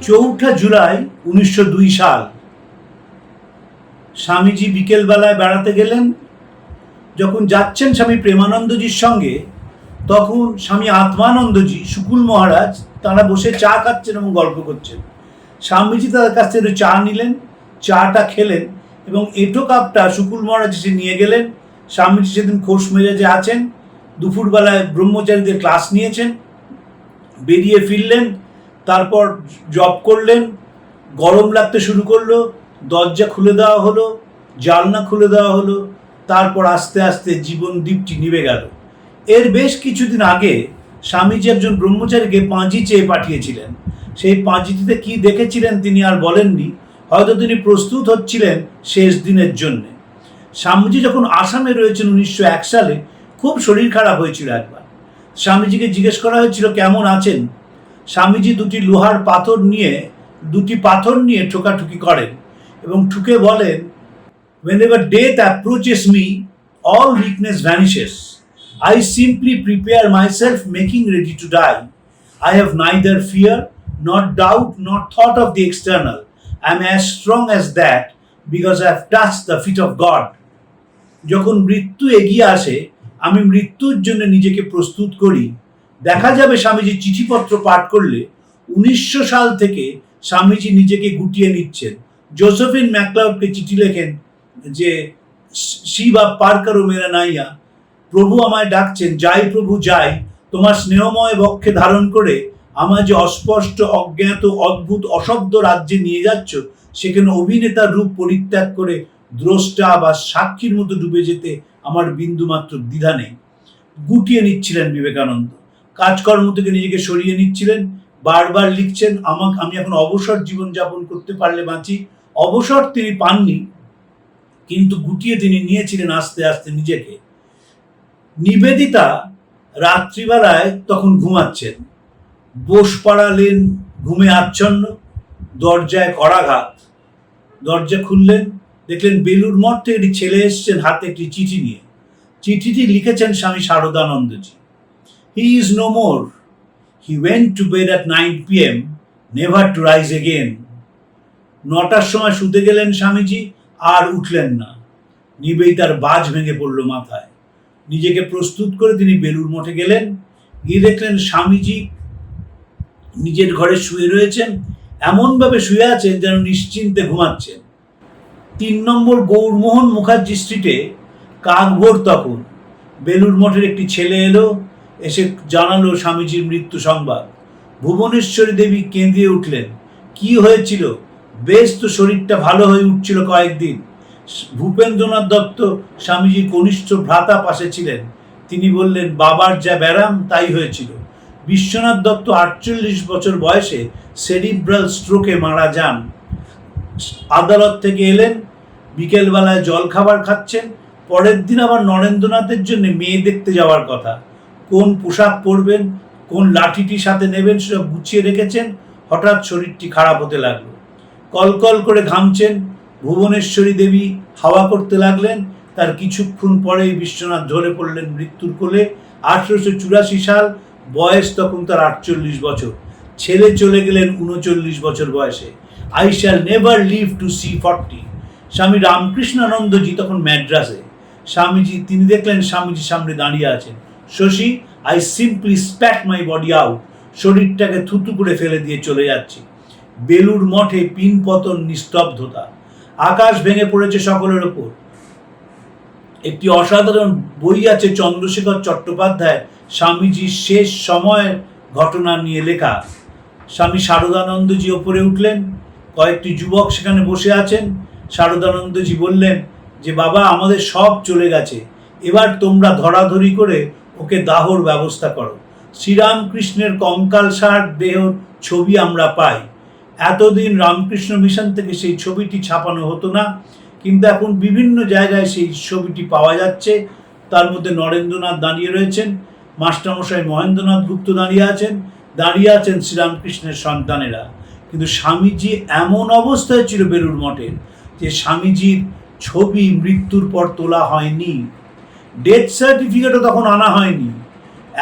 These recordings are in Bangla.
4 জুলাই 1902 সাল স্বামীজি বিকেলবেলায় বেড়াতে গেলেন। যখন যাচ্ছেন স্বামী প্রেমানন্দজির সঙ্গে, তখন স্বামী আত্মানন্দজি, শুকুল মহারাজ তারা বসে চা খাচ্ছেন এবং গল্প করছেন। স্বামীজি তাদের কাছ থেকে চা নিলেন, চাটা খেলেন এবং এঁটো কাপটা শুকুল মহারাজ এসে নিয়ে গেলেন। স্বামীজি সেদিন খোশ মেজাজে আছেন, দুপুরবেলায় ব্রহ্মচারীদের ক্লাস নিয়েছেন, বেরিয়ে ফিরলেন, তারপর জব করলেন। গরম লাগতে শুরু করলো, দরজা খুলে দেওয়া হলো, জানলা খুলে দেওয়া হলো, তারপর আস্তে আস্তে জীবন দীপটি নিভে গেল। এর বেশ কিছুদিন আগে স্বামীজি একজন ব্রহ্মচারীকে পাঁজি চেয়ে পাঠিয়েছিলেন। সেই পাঁজিটিতে কি দেখেছিলেন তিনি আর বলেননি, হয়তো তিনি প্রস্তুত হচ্ছিলেন শেষ দিনের জন্যে। স্বামীজি যখন আসামে রয়েছেন 1901 সালে, খুব শরীর খারাপ হয়েছিল একবার। স্বামীজিকে জিজ্ঞেস করা হয়েছিল কেমন আছেন। স্বামীজি দুটি পাথর নিয়ে ঠোকাঠুকি করেন এবং ঠুকে বলেন, whenever death approaches me, all weakness vanishes. I simply prepare myself, making ready to die. I have neither fear, nor doubt, nor thought of the external. I am as strong as that, because I have touched the feet of God. যখন মৃত্যু এগিয়ে আসে, আমি মৃত্যুর জন্য নিজেকে প্রস্তুত করি। দেখা যাবে স্বামীজি চিঠিপত্র পাঠ করলে 1900 সাল থেকে স্বামীজি নিজেকে গুটিয়ে নিচ্ছেন। জোসেফিন ম্যাকলাউডকে চিঠি লেখেন যে, শিবা পার করো মেরা নাইয়া, প্রভু আমায় ডাকছেন, যাই প্রভু যাই, তোমার স্নেহময় বক্ষে ধারণ করে আমায় যে অস্পষ্ট, অজ্ঞাত, অদ্ভুত, অশব্দ রাজ্যে নিয়ে যাচ্ছ, সেখানে অভিনেতার রূপ পরিত্যাগ করে দ্রষ্টা বা সাক্ষীর মতো ডুবে যেতে আমার বিন্দুমাত্র দ্বিধা নেই। গুটিয়ে নিচ্ছিলেন বিবেকানন্দ, কাজকর্ম থেকে নিজেকে সরিয়ে নিচ্ছিলেন। বারবার লিখছেন, আমি এখন অবসর জীবনযাপন করতে পারলে বাঁচি। অবসর তিনি পাননি, কিন্তু গুটিয়ে তিনি নিয়েছিলেন আস্তে আস্তে নিজেকে। নিবেদিতা রাত্রিবেলায় তখন ঘুমাচ্ছেন, বোসপাড়া লেন ঘুমে আচ্ছন্ন, দরজায় করাঘাত। দরজা খুললেন, দেখলেন বেলুর মঠ থেকে একটি ছেলে এসছেন হাতে একটি চিঠি নিয়ে। চিঠিটি লিখেছেন স্বামী Saradanandaji. He is no more. He went to bed at 9 p.m, never to rise again. 9টার সময় শুতে গেলেন স্বামীজি, আর উঠলেন না। নিবেদিতার বাজ ভেঙে পড়ল মাথায়। নিজেকে প্রস্তুত করে তিনি বেলুর মঠে গেলেন। গিয়ে দেখলেন স্বামীজি নিজের ঘরে শুয়ে রয়েছেন, এমনভাবে শুয়ে আছেন যেন নিশ্চিন্তে ঘুমাচ্ছেন। 3 নম্বর গৌরমোহন মুখার্জি স্ট্রিটে কাকভোর তখন। বেলুর মঠের একটি ছেলে এলো, এসে জানালো স্বামীজির মৃত্যু সংবাদ। ভুবনেশ্বরী দেবী কেঁদে উঠলেন। কি হয়েছিল? বেশ তো, শরীরটা ভালো হয়ে উঠছিল কয়েকদিন। ভূপেন্দ্রনাথ দত্ত স্বামীজির কনিষ্ঠ ভ্রাতা পাশে ছিলেন। তিনি বললেন, বাবার যা ব্যারাম তাই হয়েছিল। বিশ্বনাথ দত্ত 48 বছর বয়সে সেরিব্রাল স্ট্রোকে মারা যান। আদালত থেকে এলেন, বিকেলবেলায় জল খাবার খাচ্ছেন। পরের দিন আবার নরেন্দ্রনাথের জন্য মেয়ে দেখতে যাওয়ার কথা। কোন পোশাক পরবেন, কোন লাঠিটি সাথে নেবেন, সেসব গুছিয়ে রেখেছেন। হঠাৎ শরীরটি খারাপ হতে লাগলো, কলকল করে ঘামছেন। ভুবনেশ্বরী দেবী হাওয়া করতে লাগলেন। তার কিছুক্ষণ পরেই বিশ্বনাথ ঝরে পড়লেন মৃত্যুর কোলে। 1884 সাল, বয়স তখন তার 48 বছর। ছেলে চলে গেলেন 39 বছর বয়সে। I shall never live to see 40. স্বামী রামকৃষ্ণানন্দজি তখন ম্যাড্রাসে। তিনি দেখলেন স্বামীজির সামনে দাঁড়িয়ে আছেন। Shashi, I simply spat my body out. শরীরটাকে থুতু করে ফেলে দিয়ে চলে যাচ্ছি। বেলুর মঠে পিনপতন, নিস্তব্ধতা। আকাশ ভেঙে পড়েছে সকলের ওপর। একটি অসাধারণ বই আছে চন্দ্রশেখর চট্টোপাধ্যায় স্বামীজির শেষ সময়ের ঘটনা নিয়ে লেখা। স্বামী শারদানন্দজি ওপরে উঠলেন, কয়েকটি যুবক সেখানে বসে আছেন। শারদানন্দজি বললেন যে, বাবা, আমাদের সব চলে গেছে, এবার তোমরা ধরাধরি করে ওকে দাহর ব্যবস্থা করো। শ্রীরামকৃষ্ণের কঙ্কালসার দেহর ছবি আমরা পাই। এতদিন রামকৃষ্ণ মিশন থেকে সেই ছবিটি ছাপানো হতো না, কিন্তু এখন বিভিন্ন জায়গায় সেই ছবিটি পাওয়া যাচ্ছে। তার মধ্যে নরেন্দ্রনাথ দাঁড়িয়ে রয়েছেন, মাস্টারমশাই মহেন্দ্রনাথ গুপ্ত দাঁড়িয়ে আছেন শ্রীরামকৃষ্ণের সন্তানেরা। কিন্তু স্বামীজি এমন অবস্থায় ছিল বেলুর মঠে যে স্বামীজির ছবি মৃত্যুর পর তোলা হয়নি, ডেথ সার্টিফিকেটও তখন আনা হয়নি।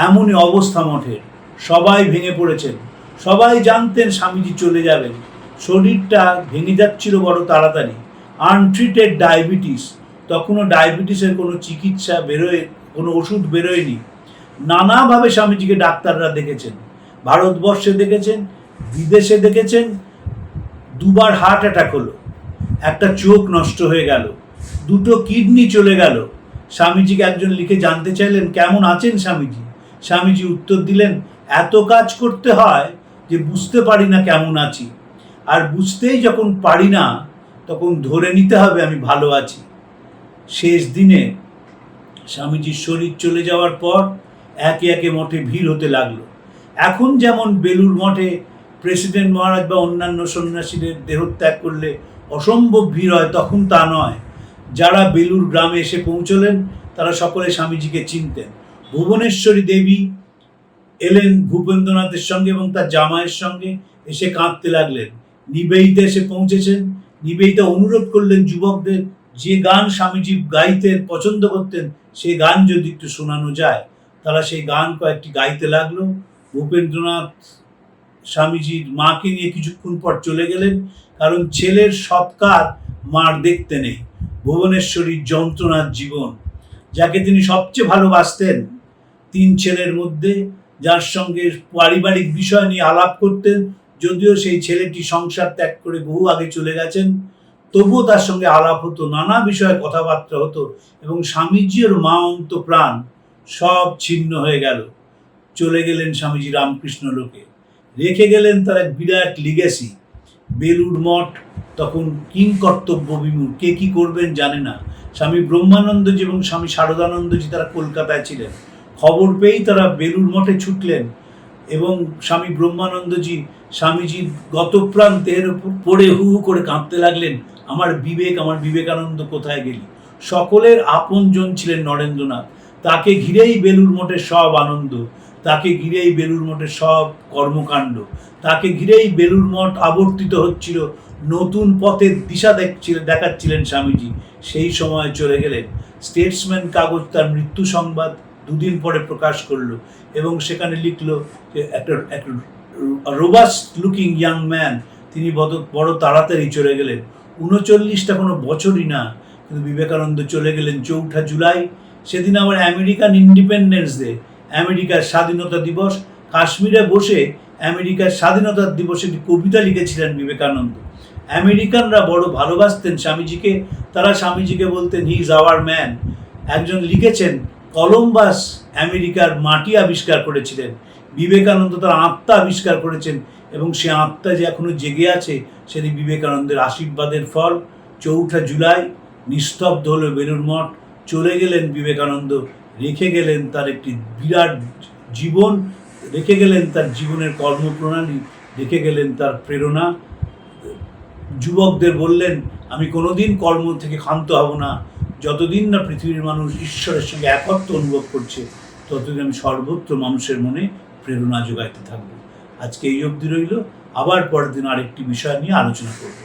এমনই অবস্থা মঠের। সবাই ভেঙে পড়েছেন। সবাই জানতেন স্বামীজি চলে যাবেন। শরীরটা ভেঙে যাচ্ছিল বড় তাড়াতাড়ি। আনট্রিটেড ডায়াবেটিস, তখনও ডায়াবেটিসের কোনো চিকিৎসা কোনো ওষুধ বেরোয়নি। নানাভাবে স্বামীজিকে ডাক্তাররা দেখেছেন, ভারতবর্ষে দেখেছেন, বিদেশে দেখেছেন। দুবার হার্ট অ্যাটাক হলো, একটা চোখ নষ্ট হয়ে গেল, দুটো কিডনি চলে গেল। স্বামীজিকে একজন লিখে জানতে চাইলেন কেমন আছেন স্বামীজি। স্বামীজি উত্তর দিলেন, এত কাজ করতে হয় যে বুঝতে পারি না কেমন আছি, আর বুঝতেই যখন পারি না তখন ধরে নিতে হবে আমি ভালো আছি। শেষ দিনে স্বামীজির শরীর চলে যাওয়ার পর একে একে মঠে ভিড় হতে লাগলো। এখন যেমন বেলুড় মঠে প্রেসিডেন্ট মহারাজ বা অন্যান্য সন্ন্যাসীদের দেহত্যাগ করলে অসম্ভব ভিড় হয়, তখন তা নয়। যারা বেলুড় গ্রামে এসে পৌঁছলেন তারা সকলে স্বামীজিকে চিনতেন। ভুবনেশ্বরী দেবী এলেন ভূপেন্দ্রনাথের সঙ্গে এবং তার জামাইয়ের সঙ্গে, এসে কাঁদতে লাগলেন। নিবেদিতা এসে পৌঁছেছেন। নিবেদিতা অনুরোধ করলেন যুবকদের, যে গান স্বামীজি গাইতে পছন্দ করতেন সেই গান যদি একটু শোনানো যায়। তারা সেই গান কয়েকটি গাইতে লাগলো। ভূপেন্দ্রনাথ স্বামীজির মাকে নিয়ে কিছুক্ষণ পর চলে গেলেন, কারণ ছেলের সৎকার মার দেখতে নেই। ভুবনেশ্বরীর যন্ত্রণার জীবন, যাকে তিনি সবচেয়ে ভালোবাসতেন, 3 ছেলের মধ্যে যার সঙ্গে পারিবারিক বিষয় নিয়ে আলাপ করতেন, যদিও সেই ছেলেটি সংসার ত্যাগ করে বহু আগে চলে গেছেন, তবুও তার সঙ্গে আলাপ হতো, নানা বিষয়ে কথাবার্তা হতো, এবং স্বামীজির মা অন্ত প্রাণ সব ছিন্ন হয়ে গেল। চলে গেলেন স্বামীজি রামকৃষ্ণ লোকে, রেখে গেলেন তার এক বিরাট লিগেসি। বেলুড় মঠ তখন কিং কর্তব্য বিমূঢ়, কে কি করবেন জানে না। স্বামী ব্রহ্মানন্দজি এবং স্বামী শারদানন্দজি তারা কলকাতায় ছিলেন। খবর পেয়েই তারা বেলুড় মঠে ছুটলেন, এবং স্বামী ব্রহ্মানন্দজি স্বামীজির গতপ্রাণ দেহের উপর পড়ে হু হু করে কাঁদতে লাগলেন, আমার বিবেক, আমার বিবেকানন্দ কোথায় গেলি। সকলের আপনজন ছিলেন নরেন্দ্রনাথ, তাকে ঘিরেই বেলুড় মঠের সব আনন্দ, তাকে ঘিরেই বেলুড় মঠের সব কর্মকাণ্ড, তাকে ঘিরেই বেলুড় মঠ আবর্তিত হচ্ছিল। নতুন পথের দিশা দেখাচ্ছিলেন স্বামীজি। সেই সময় চলে গেলেন। স্টেটসম্যান কাগজ তার মৃত্যু সংবাদ 2 দিন পরে প্রকাশ করলো, এবং সেখানে লিখলো যে একটা রোবাস্ট লুকিং ইয়াং ম্যান, তিনি বড় তাড়াতাড়ি চলে গেলেন। 39টা কোনো বছরই না, কিন্তু বিবেকানন্দ চলে গেলেন 4 জুলাই। সেদিন আবার আমেরিকান ইন্ডিপেন্ডেন্স ডে, আমেরিকার স্বাধীনতা দিবস। কাশ্মীরে বসে আমেরিকার স্বাধীনতা দিবসে কবিতা লিখেছিলেন বিবেকানন্দ। আমেরিকানরা বড় ভালোবাসতেন স্বামীজিকে, তারা স্বামীজিকে বলতেন হি ইজ আওয়ার ম্যান। একজন লিখেছেন, কলম্বাস আমেরিকার মাটি আবিষ্কার করেছিলেন, বিবেকানন্দ তার আত্মা আবিষ্কার করেছেন, এবং সে আত্মা যে এখনো জেগে আছে সেটি বিবেকানন্দের আশীর্বাদের ফল। 4 জুলাই নিস্তব্ধ হলো বেলুড় মঠ। চলে গেলেন বিবেকানন্দ, রেখে গেলেন তার একটি বিরাট জীবন, রেখে গেলেন তার জীবনের কর্মপ্রণালী, রেখে গেলেন তার প্রেরণা। যুবকদের বললেন, আমি কোনোদিন কর্ম থেকে ক্ষান্ত হব না, যতদিন না পৃথিবীর মানুষ ঈশ্বরের সঙ্গে একত্ব অনুভব করছে, ততদিন আমি সর্বত্র মানুষের মনে প্রেরণা যোগাইতে থাকবো। আজকে এই অবধি রইল, আবার পরের দিন আরেকটি বিষয় নিয়ে আলোচনা করব।